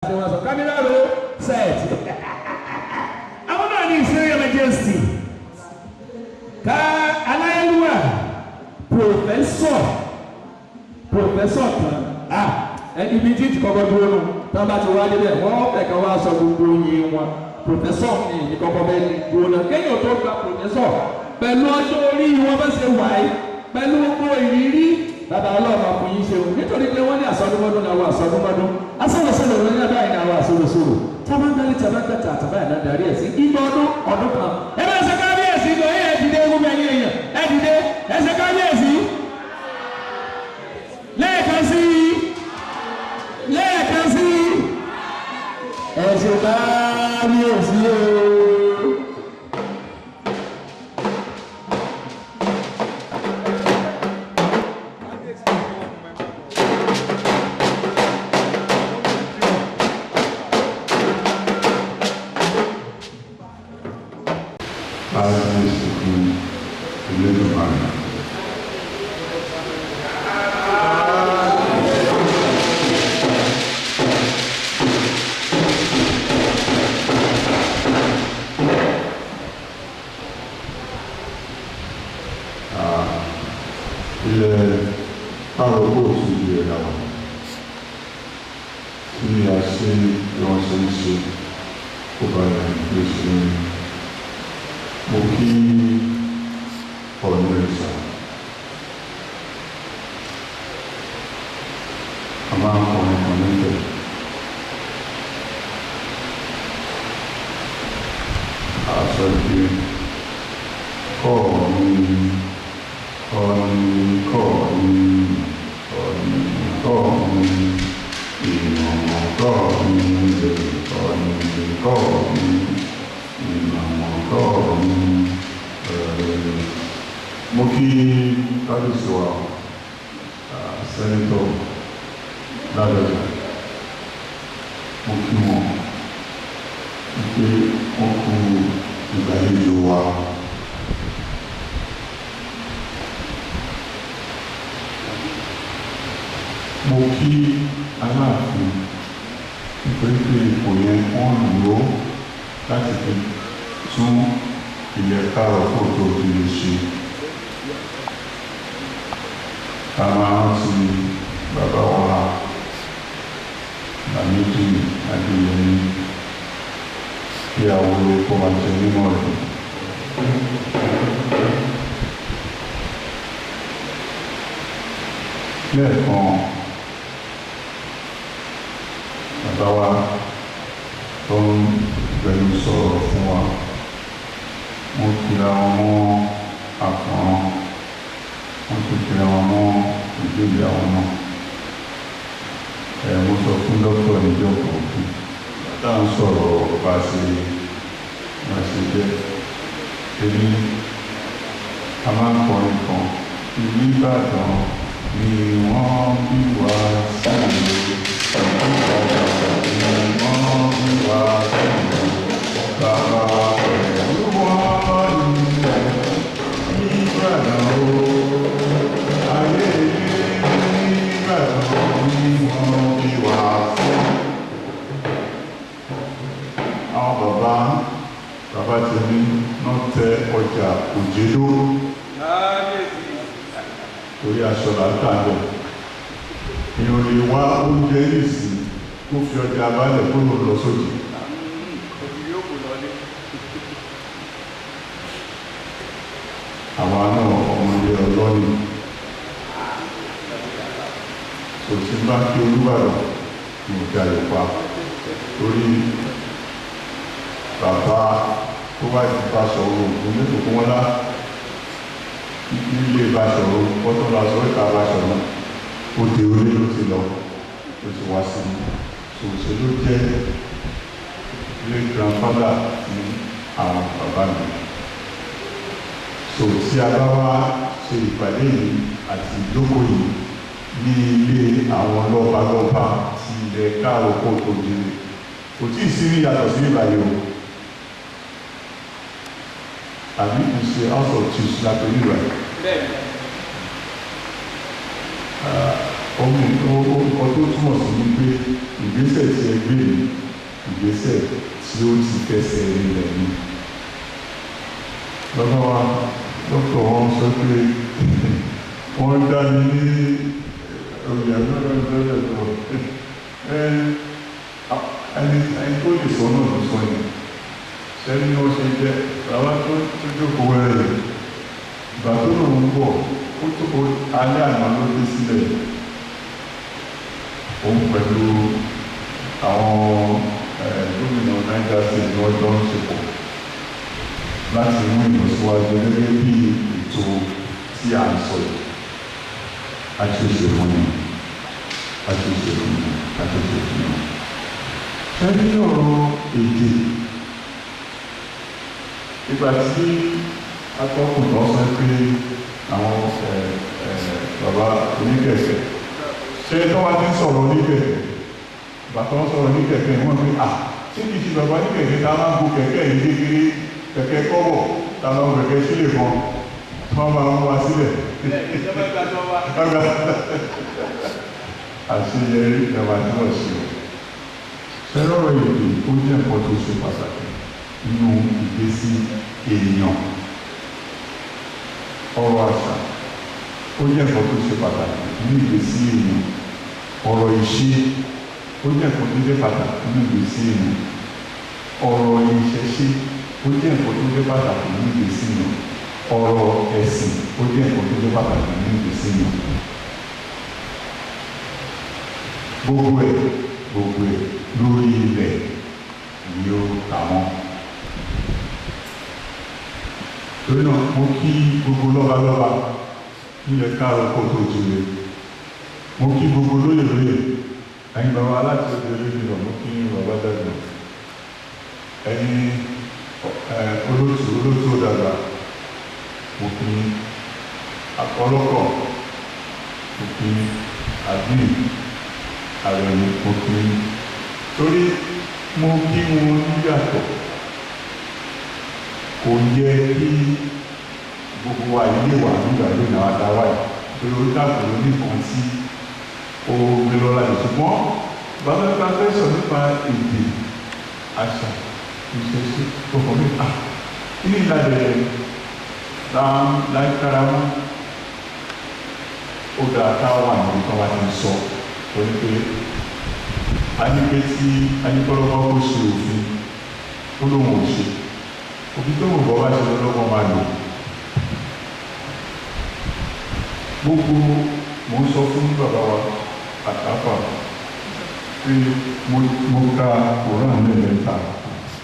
Camera roll set. I want to need Serial Majesty. Ka Alayeluwa Professor kan ibi tí ti kọ́kọ́ dúró nù tá bá ti wá débẹ̀ wọ́n fẹ́ kan wá sọ gbogbo yín wọn Professor ní kọ́kọ́ bẹ́ẹ̀ ní dúró náà kéèyàn tó gba Professor pẹ̀lú ọjọ́ orí wọn bá ṣe wáyé pẹ̀lú gbogbo ìrírí bàbá ọlọ́run àkùnyin ṣe òun nítorí pé wọ́n ní àsọdúnmọ́dún náà wà àsọdúnmọ́dún asọ́lọ́sọ́lọ́ ló ní abáyé náà wà àsọlọ́sọ́lọ́ tábàndálẹ̀ tábàndàtà àtàbáyé náà darí ẹ̀ sí ìgbà ọdún kan. ẹ bá ṣe kábíyèsí lọ ẹ dìde egun bẹ́ẹ̀ ní èèyàn ẹ dìde ẹ ṣe kábíyèsí lẹ́ẹ̀kan sí ẹ ṣe kábíyèsí o. ọmọ tó túmọ̀ sí wípé ìgbésẹ̀ tí ẹ gbé ní ìgbésẹ̀ tí ó ti fẹsẹ̀ rinlẹ̀ ni. Bàbá wa dókítà wọn sọ pé wọ́n dá mi ní òyìnbó lọ́dọ̀ tó ẹni tó lè sọ náà ló sọ yìí. Sẹ́ni ni wọ́n ṣe jẹ́ bàbá tó jókòó wẹ́rẹ́ ìgbà tó lòun ń bọ̀ ó tó alẹ́ àná ló dé sílẹ̀ òun pẹ̀lú àwọn gómìnà Niger State ní ọjọ́ ń ṣepọ̀ láti mú ìlọsíwájú gẹ́gẹ́ bí ètò tí a ń sọ yìí. Àṣìṣe fún mi, àṣìṣe fún mi, àṣìṣe fún mi. Ẹni ọ̀rọ̀ èdè ìgbà tí atọ́kùn lọ sọ pé àwọn bàbá oníkẹ̀kẹ́ ṣé tó wá ti ń sọ̀rọ̀ oníkẹ̀kẹ́ bàtà wọn sọ̀rọ̀ oníkẹ̀kẹ́ wọ́n fi ṣé kìí ṣe bàbá oníkẹ̀kẹ́ tá a máa ń gun kẹ̀kẹ́ yìí kékeré kẹ̀kẹ́ kọ́bọ̀ tá a máa ń kẹ̀kẹ́ sílẹ̀ kan tí wọ́n máa ń wá sílẹ̀. Àṣeyẹrí ìjọba tí wọ́n ṣe o. Ṣé lọ́rọ̀ èdè ó jẹ́ nǹkan tó ṣe pàtàkì nínú ìgbésí èèyàn? Ọ̀rọ̀ àṣà ó jẹ́ nǹkan tó ṣe pàtàkì nínú ìgbésí èèyàn. Ọ̀rọ̀ ìṣe ó jẹ́ nǹkan tó jẹ́ pàtàkì nínú ìgbésí èèyàn. Ọ̀rọ̀ ìṣẹ̀ṣe ó jẹ́ nǹkan tó jẹ́ pàtàkì nínú ìgbésí èèyàn. Ọ̀rọ̀ ẹ̀sìn ó jẹ́ nǹkan tó jẹ́ pàtàkì nínú ìgbésí èèyàn. Gbogbo ẹ̀ lórí ilẹ̀ ni ó kà wọ́n. Torí náà mo kí gbogbo lọ́balọ́ba nílẹ̀ káàrọ̀ kó tó jùlọ. Mo kí gbogbo lóyè ẹ̀yin bàbá aláti ọdún lórí lọ, mo kí bàbá dàgbà. Ẹ̀yin olóòtú dàgbà, mo kí akọlọ́kọ̀, mo kí àdínì àrẹ̀mú, mo kí torí mo kí wọn níyàtọ̀. Kò yẹ kí gbogbo wa ilé wà nígbà lónìí àwọn adáwà yìí pé ó dàpọ̀ lórí kan tí ó gbé lọ́la yìí. Ṣùgbọ́n bàbá bá fẹ́ sọ nípa èdè àṣà ìṣẹ̀ṣe tó kọ̀ mí kí ni ìlànà láìkára wọn ó dáa káwọn wà níbi kan wá ti sọ torí pé a ní pé tí a ní kọ́lọ́kọ́ kó ṣe òfin ó lóun ò ṣe òbí tó wù bọ́ bá ṣe lọ́wọ́ máa lò. Gbogbo mo ń sọ fún bàbá wa àtàfà pé mo ka Kùránì lẹ́ẹ̀mẹ́ta,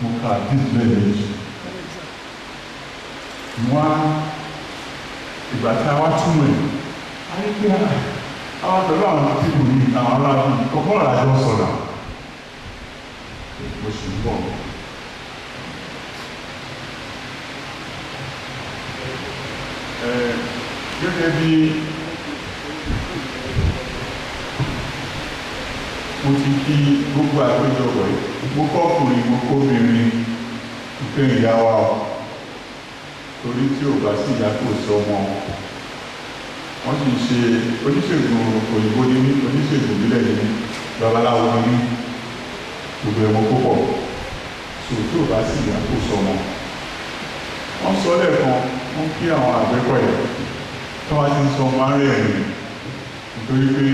mo ka àdìsí lẹ́ẹ̀mejì. Wọ́n ìgbà tí a wá túmọ̀ ẹ̀ a ní pé àwọn pẹ̀lú àwọn tí kò ní àwọn aráàlú kọ̀ọ̀kan àjọ sọ̀rọ̀ mo sì ń bọ̀. Gẹ́gẹ́ bí mo ti kí gbogbo àgbéjọpọ̀ yìí, mo kọ́ ọkùnrin, mo kó obìnrin, ìpé ìyá wa ọ̀ torí tí ò bá sí ìyá kò sọ ọmọ. Wọ́n sì ṣe oníṣègùn òyìnbó ní ní oníṣègùn ìbílẹ̀ ní babaláwo ní gbogbo ẹ̀wọ̀n púpọ̀ so tí ò bá sí ìyá kò sọ ọmọ. Wọ́n sọ lẹ́ẹ̀kan wọ́n kí àwọn àgbẹ̀kọ̀ ẹ̀ tí wọ́n ti ń sọ máa ń rẹ̀ rìn nítorí pé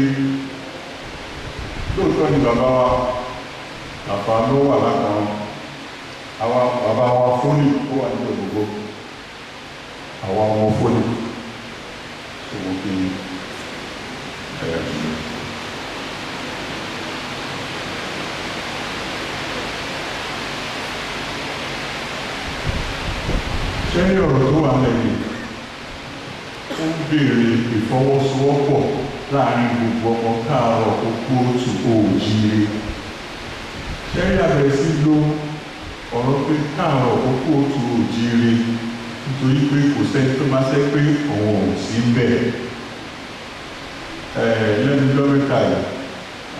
lóòótọ́ ni bàbá wa àpá ló wà lákan àwa bàbá wa fóònì ó wà nílò gbogbo àwa ọmọ fóònì tó wọ́n fi ṣẹ́rí ọ̀rọ̀ tó wà lẹ́yìn ó ń béèrè ìfọwọ́sowọ́pọ̀ láàrin gbogbo ọmọ káàárọ̀ òkú òtù òòjíire. Ṣẹ́rí àbẹ̀rẹ̀ sí lo ọ̀rọ̀ pé káàárọ̀ òkú òtù òòjíire nítorí pé kò sẹ́ni tó máa ṣẹ́ pé òun ò sí ń bẹ̀. Lẹ́nu lọ́mẹ́ta yìí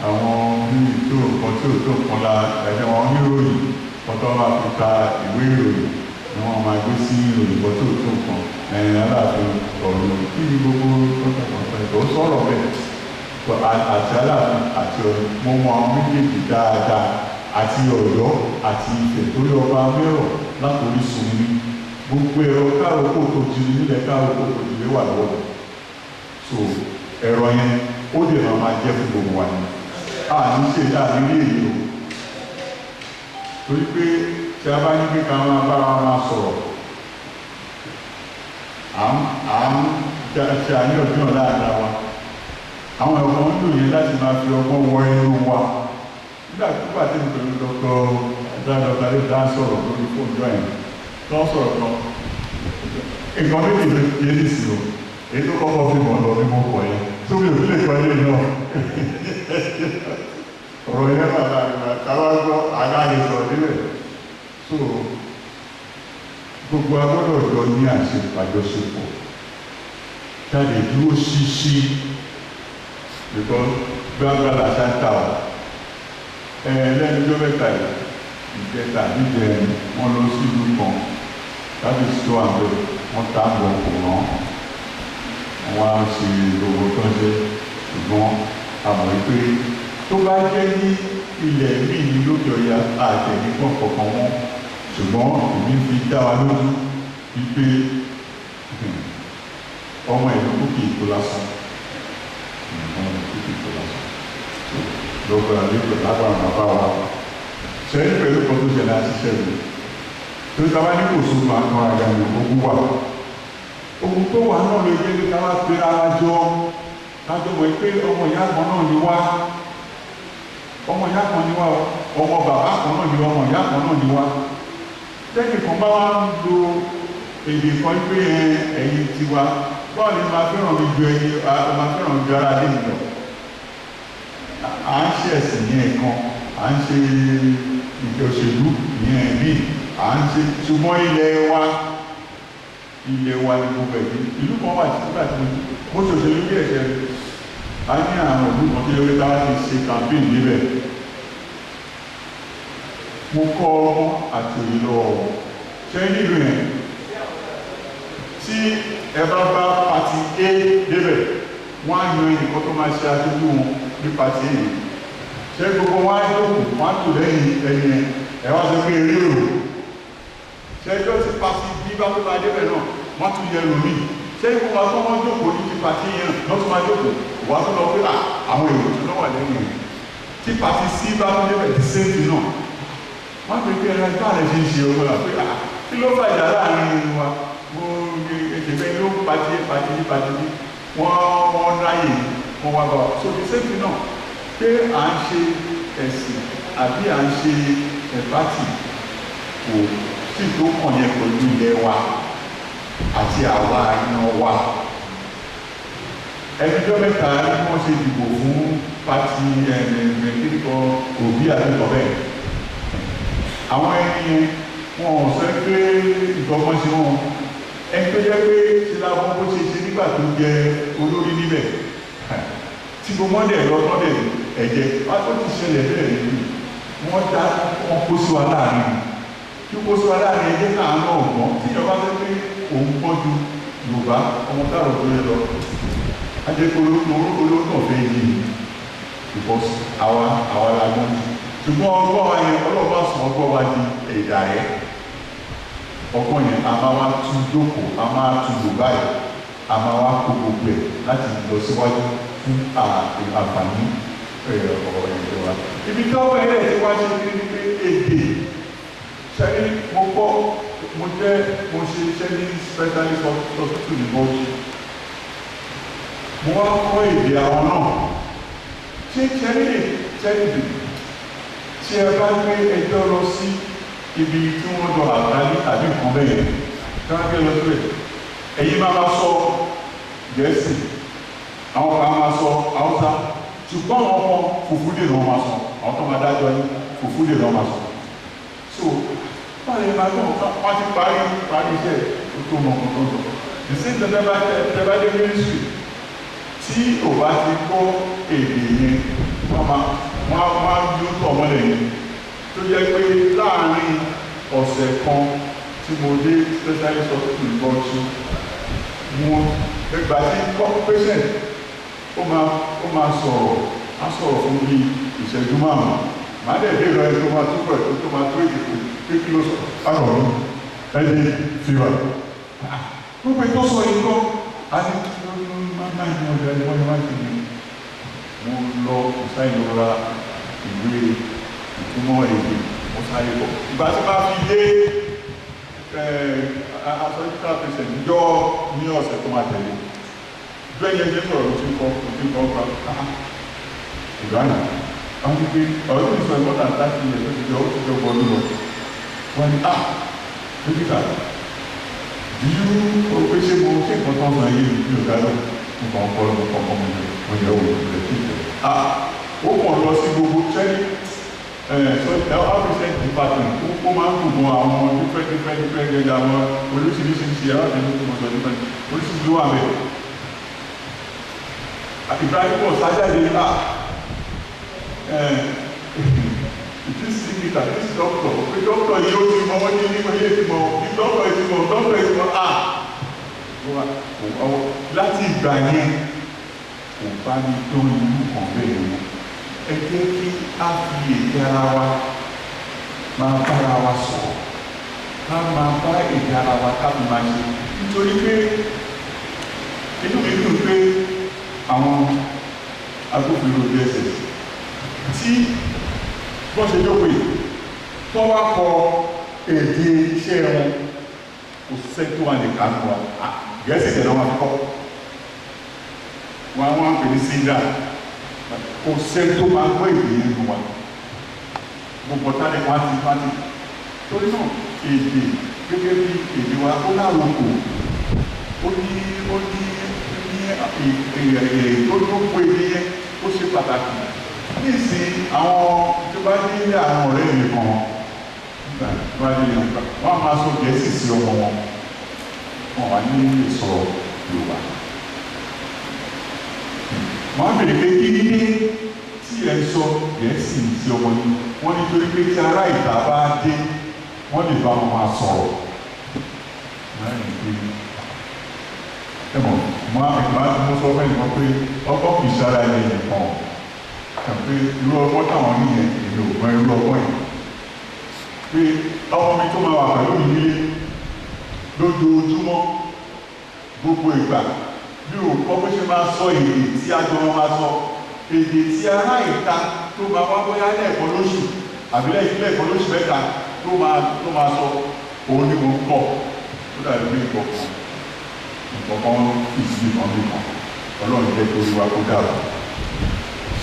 àwọn bíi tó nǹkan tí ò tó nǹkan la ẹ̀jẹ̀ wọn níròyìn kan tó máa fi ka ìwé ìròyìn ni wọ́n máa gbé sí ìròyìn kan tó tó nǹkan aláàfin ọ̀rọ̀ kí ni gbogbo ọ̀tọ̀ọ̀tọ̀ ẹ̀kọ́ sọ̀rọ̀ bẹ́ẹ̀ àti Aláàfin àti Ọ̀yọ́ mo mọ àwọn méjèèjì dáadáa àti Ọ̀yọ́ àti Ifẹ̀ torí ọba mẹ́rọ̀ látòrí sùn ní gbogbo ẹ̀rọ káàró kò tó jírí nílẹ̀ káàró kò tó jírí wà lọ́wọ́ so ẹ̀rọ yẹn ó lè máa jẹ́ fún gbogbo wa ni àní ṣe àní rí èyí o torí pé tí a bá ní pé ká máa bára máa sọ̀rọ̀ à ń ṣe àníyànjú láàrin wa àwọn ẹ̀kọ́ ń lò yẹn láti máa fi ọgbọ́n wọ inú wa nígbà tí mo pẹ̀lú dr adéda sọ̀rọ̀ lórí fóònù jọ yẹn tó ń sọ̀rọ̀ kan nǹkan méjì ló yé ní sí o èyí tó kọ́kọ́ fi mọ̀ lọ ní mo pọ̀ yẹn tó mi ò fi lè kọ́ ilé náà ọ̀rọ̀ yẹn wà láàrin wa táwa gbọ́ aláàyè sọ̀rọ̀ nílẹ̀ so gbogbo agbọ́dọ̀ jọ ní àjọṣepọ̀ jáde dúró ṣíṣí because gbàgbàlà ṣáńtà ọ̀ lẹ́nu tó mẹ́ta ìjẹta níjẹ wọn lọ sí ìlú kan láti sọ àgbẹ̀ wọn ta àgbọ̀ kò rán wọn á ṣe gbogbo tó ń ṣe ṣùgbọ́n àmọ́ pé tó bá jẹ́ ní ilẹ̀ míì ní lókè ọ̀yà àtẹ̀nípọ̀ kọ̀ọ̀kan wọn ṣùgbọ́n èmi fi dá wa lójú wípé ọmọ ìlú kókè tó lásán lọ́gbọ̀n àlékò lágbàrán bàbá wa ṣẹ́yìn pẹ̀lú kan tó ṣẹlẹ̀ àṣìṣẹ́ rẹ̀ tó sábà ní kò sóògùn àkàn àgbàmì ogun wà ogun tó wà náà lè jẹ́ ká wá pé ara jọ lájọ mọ̀ pé ọmọ ìyá kan náà ni wá ọmọ ìyá kan ni wá ọmọ bàbá kan náà ni ọmọ ìyá kan náà ni wá lẹ́yìn kan bá wá ń lo èdè kan pé ẹ̀yin tiwa bọ́ọ̀lù máa fẹ́ràn mi ju ẹyin máa fẹ́ràn ju ara lé lọ à ń ṣe ẹ̀sìn ní ẹ̀kan à ń ṣe ìjọṣèlú ní ẹ̀mí à ń ṣe ṣùgbọ́n ilẹ̀ wa ni gbogbo ẹ̀dí ìlú kan wà nígbà tí mo ṣòṣèlú bí ẹ̀ṣẹ̀ a ní àwọn ìlú kan tí ó dáwà ti ṣe campaign níbẹ̀ mo kọ́ ọmọ àti òye lọ́wọ́ ṣe nílùú yẹn tí ẹ bá bá pàtí A débẹ̀ wọ́n á yan ẹnìkan tó máa ṣe aṣojú wọn ní pàtí èyí ṣe gbogbo wọn á yóò wọ́n á tò lẹ́yìn ẹni ẹ wá sọ pé eré òru ṣe ẹjọ́ ti pàtí B bá tó bá débẹ̀ náà wọ́n tún yẹ lómi ṣe gbogbo wa tó wọ́n jókòó ní ti pàtí yẹn náà tó máa jókòó wà tó lọ pé àwọn èrò tó lọ́wọ́ lẹ́yìn rẹ̀ tí pàtí C bá tó débẹ̀ ti sẹ́ńtì náà wọ́n pè pé ẹran bá rẹ̀ ṣe ń ṣe owó rà pé kí ló fàjà láàrin wa mo ẹ̀jẹ̀ ló pàtí wọ́n ráyè wọ́n wá bá wa so the same thing náà pé à ń ṣe ẹ̀sìn àbí à ń ṣe ẹ̀fátì kò sí tó kàn yẹn pẹ̀lú ilẹ̀ wa àti àwa iná wa ẹnìjọ́ mẹ́ta ní wọ́n ṣe dìbò fún pàtí kíkọ Òbí àti ọ̀bẹ àwọn ẹni wọn ò sọ pé ìgbọ́gbọ́n ṣe wọn ẹni tó jẹ́ pé ṣe láwọn bó ṣe ṣe nígbà tó jẹ olórí níbẹ̀ tí gbogbo wọn dẹ̀ lọ tọ́lẹ̀ ẹ̀jẹ̀ wá tó ti ṣẹlẹ̀ bẹ́ẹ̀ nínú wọ́n dá wọn kó sí wa láàrin tí kó sí wa láàrin ẹ̀jẹ̀ náà náà gbọ́n tí ìjọba fẹ́ pé òun gbọ́n ju Yorùbá ọmọ táwọn tó yẹ lọ ajẹ́kọ̀ọ́ olóòtú ọ̀fẹ́ yìí because àwa la gbọ́n ṣùgbọ́n ọgbọ́n wa yẹn ọlọ́ọ̀bá sùn ọgbọ́n wa di ẹ̀dà rẹ̀ ọgbọ́n yẹn a máa wá tún jókòó a máa tún lò báyìí a máa wá kó gbogbo ẹ̀ láti lọ síwájú fún àǹfààní ọ̀rọ̀ ẹ̀jẹ̀ wa. ibi tí ọwọ́ ẹ̀rẹ́ ti wá ṣe ní pé èdè ṣẹ́ni mo kọ́ mo ṣe iṣẹ́ ní specialist hospital ní Bauchi mo wá kọ́ èdè àwọn náà ṣé ṣẹ́ni tí ẹ bá gbé ẹjọ́ lọ sí ibi tí wọ́n jọ àgbáyé tàbí nǹkan bẹ́ẹ̀ tí wọ́n gbé lọ síbẹ̀ ẹ̀yin máa bá sọ Gẹ̀ẹ́sì àwọn kan máa sọ Haúsá ṣùgbọ́n àwọn ọmọ fùfúdè ló máa sọ àwọn tó máa dájọ́ yín fùfúdè ló máa sọ so báyìí máa gbọ́ wọ́n ti parí iṣẹ́ tó mọ̀ kó tó sọ ìsìn tẹ́lá dé mínísírì tí ò bá ti kọ́ èdè yẹn wọ́n á yóò tọ̀ mọ́lẹ̀ yẹn tó jẹ́ pé láàrin ọ̀sẹ̀ kan tí mo dé specialist hospital Bauchi mo ẹgbà tí patient ó máa sọ̀rọ̀ á sọ̀rọ̀ fún bí ìṣẹ́jú márùn-ún màá dẹ̀ dé ìrọ̀ ẹ̀ tó máa túbọ̀ tó máa tó èdè pé kí ló sọ àrọ̀ ẹni fìwà gbogbo ètò sọ yìí kọ́ a ní máa ní ọjà ẹni wọ́n máa ń tẹ̀lé mo lọ ìsáyìn lọ́ra ìwé ìtumọ̀ èdè mo sáré bọ̀ ìgbà tí bá fi dé asọ́jíkà pèsè níjọ́ ní ọ̀sẹ̀ tó máa tẹ̀lé gbẹ̀yẹ̀ jẹ́ sọ̀rọ̀ ló ti ń kọ́ gba ìgbàna wọ́n ti pé ọ̀rọ̀ tó ń sọ ìmọ̀ta láti ilẹ̀ tó ti jọ gbọ́dún lọ wọ́n ní dókítà o pé ṣé mo ṣe nǹkan tó ń sọ ayé mi ò dáná nǹkan ọpọlọ nǹkan ọmọ mi ò yẹ wò lè fi tẹ̀. ó kàn lọ sí gbogbo sẹ́ni ọ́fíìsì department ó máa ń gbogbo àwọn dípẹ́ gẹ́gẹ́ àwọn oríṣiríṣi arábìnrin tó mọ̀ sọ dípẹ́ oríṣiríṣi ló wà bẹ́ẹ̀. Ibrahim sájáde this doctor pé doctor yìí ó ti mọ wọ́n ní nípa ilé ti mọ ní doctor yìí ti mọ doctor yìí ti mọ láti ìgbà yẹn kò bá ní tó inú kan bẹ́ẹ̀ ni ẹ jẹ́ kí á fi èdè ara wa máa bára wa sọ̀rọ̀ ká máa bá èdè ara wa ká fi máa ṣe nítorí pé inú mi dùn pé àwọn agbófinró DSS tí wọ́n ṣe jókòó yìí tó wá kọ èdè iṣẹ́ wọn kò sẹ́ni tó wà ní kánú wa gẹ̀ẹ́sì tẹ̀lé wọn kọ́ wọn wọ́n pè ní síndà kò sẹ́ni tó máa gbọ́ èdè yẹn nù wa gbogbo tálẹ̀ wọn ti torí náà èdè gẹ́gẹ́ bí èdè wa ó lárúkọ ó ní tó gbogbo èdè yẹn ó ṣe pàtàkì nísìn àwọn tó bá dé ilé àwọn ọ̀rẹ́ mi kan bá dé ilé nǹkan wọ́n á máa sọ gẹ̀ẹ́sì sí ọmọ wọn wọ́n wá ní lè sọ Yorùbá wọ́n á bèrè pé kí ní tí ẹ sọ gẹ̀ẹ́sì sí ọmọ yìí wọ́n ní torí pé tí ará ìta bá dé wọ́n lè bá wọn máa sọ̀rọ̀ mo sọ fẹ́ nìkan pé ọkọ̀ kì í ṣára ilẹ̀ nìkan pé irú ọgbọ́n táwọn níyẹn èlò ògbọ́n irú ọgbọ́n yìí pé ọmọ mi tó máa wà pẹ̀lú mi nílé lójoojúmọ́ gbogbo ìgbà bí o kọ́ bó ṣe máa sọ èdè tí àjọ wọn máa sọ èdè tí ará ìta tó máa wá bóyá lẹ́ẹ̀kan lóṣù àbí lẹ́ẹ̀kan lóṣù mẹ́ta tó máa sọ òun ni mo ń kọ́ tó dàbí pé ìkọ̀kan ìsìn kan bí kan ọlọ́run jẹ́ torí wa kó dára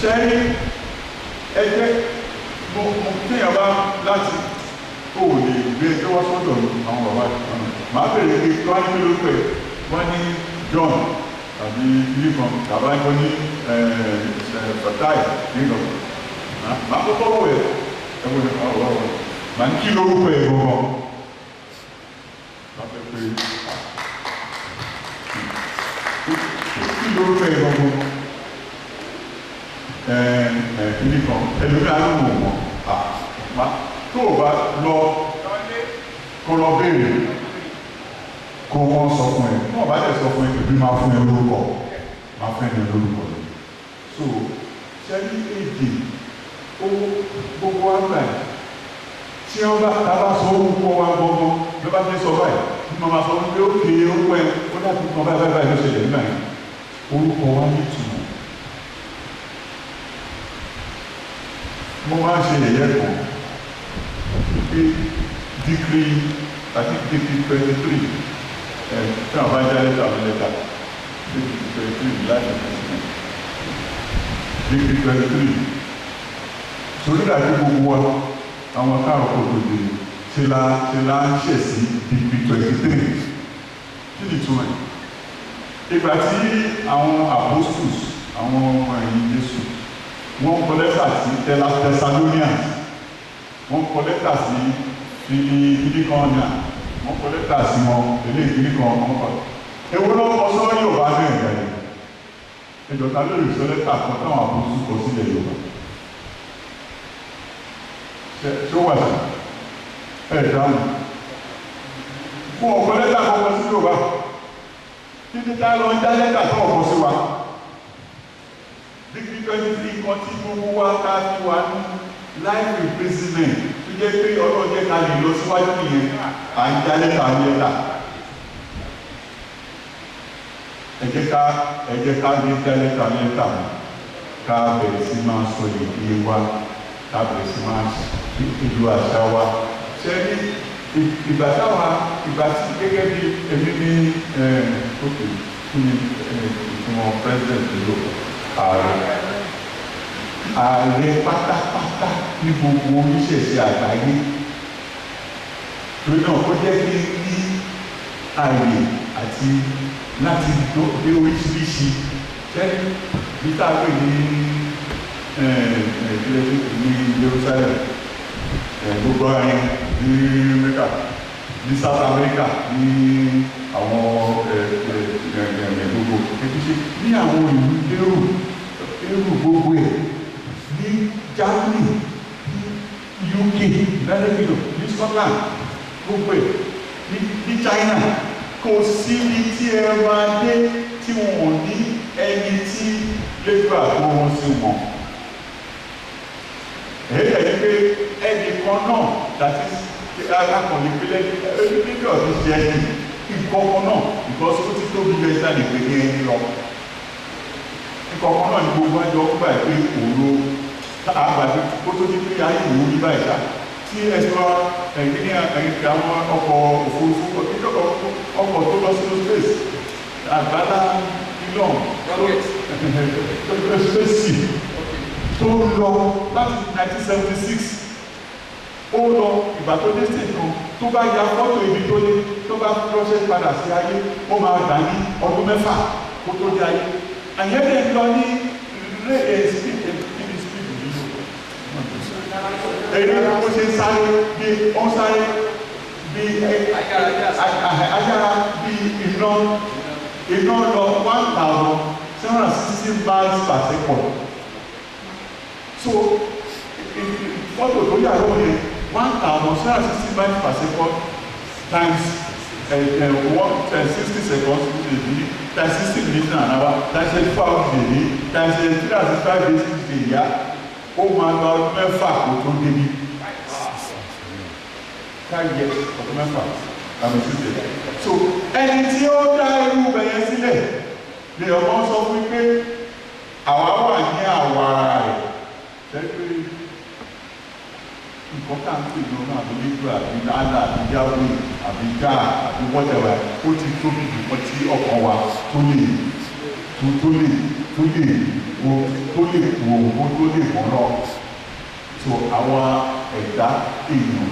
ṣẹ́rí ẹgbẹ́ mo kéèyàn bá láti tó ò lè gbé ẹjọ́ wá sọ́dọ̀ àwọn bàbá máa bèèrè pé tó wá ní pé lópẹ́ wọ́n ní John tàbí nìkan tàbá ẹ̀kọ́ ní Fatai nìkan máa kọ́kọ́ wọ̀ ẹ̀ ẹ̀wọ̀n ọ̀rọ̀ máa ń kí lórúkọ ẹ̀ gbọ́ngàn láti pé kí lórúkọ ẹ̀ gbọ́ngàn nìkan ẹlòmí àlùmọ̀ wọn tó o bá lọ kó lọ béèrè kó wọ́n sọ fún ẹ náà bá dẹ̀ sọ fún ẹ ẹbí máa fún ẹ lórúkọ máa fún ẹ ní lórúkọ rẹ so ṣẹ́ni èdè owó gbogbo wa gbà yìí tí wọ́n bá ta bá sọ orúkọ wa gbọ́ngàn ló bá fẹ́ sọ báyìí ní ma máa sọ wípé ó kéé orúkọ ẹ ó dàbí kan báyìí ló ṣẹlẹ̀ nígbà yìí orúkọ wa ní ìtumọ̀ mo máa ń ṣe ẹ̀yẹ kan pé dígírì àti dígírì 23 tí àwọn bá jáde tàbí lẹ́tà dígírì 23 láti dígírì 23 sórí ìdájọ́ gbogbo wa àwọn káàrọ̀ kò tó dé ṣe la ń ṣẹ̀ sí dígírì 23 kí ni túmọ̀ ìgbà tí àwọn apostles àwọn ọmọ ẹ̀yìn Jésù wọ́n kọ lẹ́tà sí Thessalonians wọ́n kọ lẹ́tà sí Philippians wọ́n kọ lẹ́tà sí wọn ilé ìdílé kan wọ́n kọ ewu lọ́wọ́ kọ sọ́wọ́ Yorùbá ní ẹ̀ka yìí ìjọba lórí ìsọ lẹ́tà kan táwọn àbúrò kọ sílẹ̀ Yorùbá ṣé ó wà sí ẹ̀ dáhùn fún ọ̀pọ̀ lẹ́tà kan kọ sí Yorùbá títí tá lọ ń já lẹ́tà tó ọ̀pọ̀ sí wa 23 kan tí gbogbo wa ká fi wà ní life imprisonment tó jẹ́ pé ọlọ́jẹ́ ká lè lọ síwájú nìyẹn à ń já lẹ́tà lẹ́tà. Ẹ jẹ́ ká ní já lẹ́tà lẹ́tà ká bẹ̀rẹ̀ sí máa sọ èdè wa ká bẹ̀rẹ̀ sí máa ìlú àṣà wa. Ṣé ní ìgbà tí gẹ́gẹ́ bí èmi ní òkè fún ìtumọ̀ president ló ààrẹ pátápátá ní gbogbo oníṣẹ̀ṣe àgbáyé torí náà ó jẹ́ kí ní ààyè àti láti dé oríṣiríṣi ṣẹ́ni bí tá a pè ní Jerusalem gbogbo ayé ní Mecca ní South America ní àwọn gbogbo ẹgbẹ́ ní àwọn ìlú eru gbogbo ẹ̀ ní Germany ní UK United Kingdom ní Scotland gbogbo ẹ̀ ní China kò sí ní tí ẹ máa dé tí wọn ò ní ẹni tí lẹ́gbàá tó wọn sí wọn. Ẹ̀yẹ́ pé ẹnìkan náà dàtí akọ̀lẹ̀ pílẹ̀ nígbà ọ̀dún ṣe ẹni ìkọ̀ọ̀kan náà because ó ti tóbi lẹ́sà lè pè ní ẹni lọ. Ìkọ̀ọ̀kan náà ni gbogbo ẹjọ́ gbà pé òru àgbàdo ó tó ti pé ayé ìwò ní báyìí ṣá. Tí ẹ̀sọ́ àwọn ọkọ̀ òfurufú ọkọ̀ tó lọ sínú space àgbàlá ilọ̀n space tó lọ láti 1976 ó lọ ìgbà tó dé stage kan tó bá ya fọ́tò ibi tó lé tó bá rọ́ṣẹ́ padà sí ayé ó máa gbà ní ọdún 6 kó tó dé ayé àyẹ́dẹ̀ lọ ní speed èyí ó ṣe sáré bí ó sáré bí ajára bí iná lọ 1,760 miles per second. So fọ́tò tó yà lóhùn yẹn 1,760 miles per second times 60 seconds times 60 minutes an hour times 24 hours a day times 365 days a year ó máa gba ọdún 6 kó tó débi. Káyẹ ọdún 6 àmì sísè. So ẹni tí ó dá irú bẹ̀yẹn sílẹ̀ lè ọmọ sọ fún pé àwa wà ní àwa rẹ̀ lẹ́gbẹ̀ẹ́ nǹkan tá à ń pè ní ọmọ àbílẹ́gbẹ̀ àbí lálà àbí yáwó àbí gá àbí wọ́tẹ̀wà ó ti tóbi jù wọ́n tí ọkàn wa tó lè wò ó tó lè mọ́ lọ. So àwọn ẹ̀dá èèyàn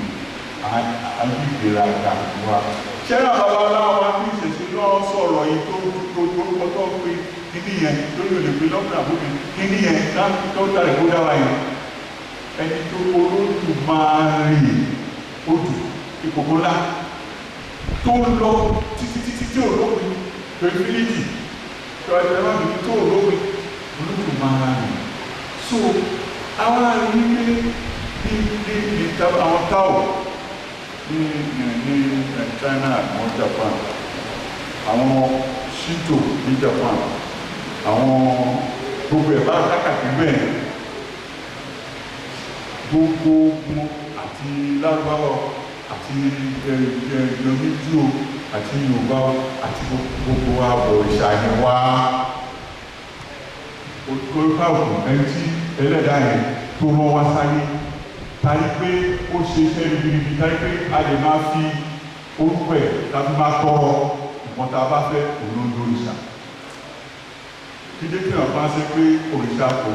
àbígbèrè àgbà wa. Ṣẹ́nà babaláwa wa ní ìṣẹ̀ṣe náà sọ̀rọ̀ yìí tó pé kíní yẹn lórí olè pé lọ́pọ̀ àbúkẹ́ kíní yẹn tó tàrí kó dáwà yẹn. Ẹni tó olóòtú máa rí odù ìkòkò ńlá tó lọ títí tí olóògbé pẹ̀lú fílíjì tó ẹgbẹ̀rún àbí tó olóògbé olóòtú máa rí. So àwọn àrí ní àwọn táwọ̀ ní China àwọn Japan àwọn Shinto ní Japan àwọn gbogbo ẹ̀ bá kákàkiri bẹ́ẹ̀ gbogbo wọn àti Lárúbáwá àti Yorùbá àti Yorùbá àti gbogbo àbọ̀ ìṣàyẹ̀ wá orúkọ àwòrán ẹni tí ẹlẹ́dàá yẹn tó rán wá sáyé tàbí pé ó ṣe iṣẹ́ ribiribi tàbí pé a lè máa fi orúkọ ẹ̀ tàbí máa tọrọ ìwọ̀n tá a bá fẹ́ òun ló ń lo òrìṣà. Kíndé kí wọ́n bá ṣe pé òrìṣà kò